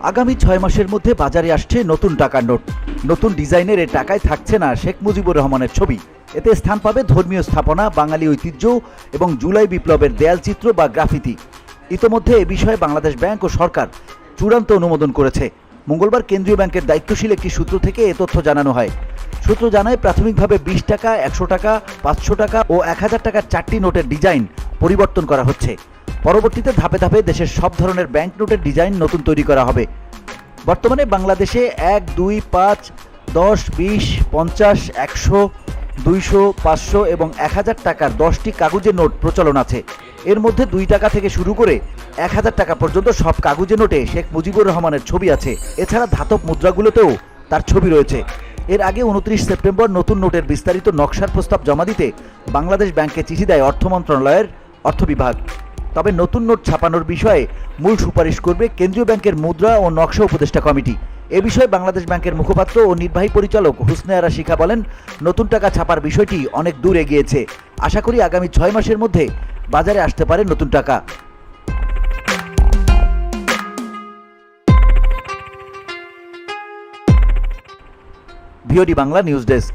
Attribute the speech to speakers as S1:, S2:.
S1: আগামী 6 মাসের মধ্যে বাজারে আসছে নতুন টাকার নোট। নতুন ডিজাইনের এই টাকায় থাকছে না শেখ মুজিবুর রহমানের ছবি। এতে স্থান পাবে ধর্মীয় স্থাপনা, বাঙালি ঐতিহ্য এবং জুলাই বিপ্লবের দেয়ালচিত্র বা গ্রাফিতি। ইতোমধ্যে এ বিষয়ে বাংলাদেশ ব্যাংক ও সরকার চূড়ান্ত অনুমোদন করেছে। মঙ্গলবার কেন্দ্রীয় ব্যাংকের দায়িত্বশীল একটি সূত্র থেকে এ তথ্য জানানো হয়। সূত্র জানায়, প্রাথমিকভাবে 20 টাকা, 100 টাকা, 500 টাকা ও 1000 টাকার 4টি নোটের ডিজাইন পরিবর্তন করা হচ্ছে। পরবর্তীতে ধাপে ধাপে দেশের সব ধরনের ব্যাংক নোটের ডিজাইন নতুন তৈরি করা হবে। বর্তমানে বাংলাদেশে 1, 2, 5, 10, 20, 50, 100, 200, 500 এবং 1000 টাকার 10টি কাগজের নোট প্রচলন আছে। এর মধ্যে 2 টাকা থেকে শুরু করে 1000 টাকা পর্যন্ত সব কাগজের নোটে শেখ মুজিবুর রহমানের ছবি আছে। এছাড়া ধাতব মুদ্রাগুলোতেও তার ছবি রয়েছে। এর আগে 29 সেপ্টেম্বর নতুন নোটের বিস্তারিত নকশার প্রস্তাব জমা দিতে বাংলাদেশ ব্যাংকে চিঠি দেয় অর্থ মন্ত্রণালয়ের অর্থ বিভাগ। তবে নতুন নোট ছাপানোর বিষয়ে মূল সুপারিশ করবে কেন্দ্রীয় ব্যাংকের মুদ্রা ও নকশা উপদেষ্টা কমিটি। এ বিষয়ে বাংলাদেশ ব্যাংকের মুখপাত্র ও নির্বাহী পরিচালক হুসনে আরা শিখা বলেন, নতুন টাকা ছাপার বিষয়টি অনেক দূর এগিয়েছে। আশা করি আগামী 6 মাসের মধ্যে বাজারে আসতে পারে নতুন টাকা। VOD Bangla news desk.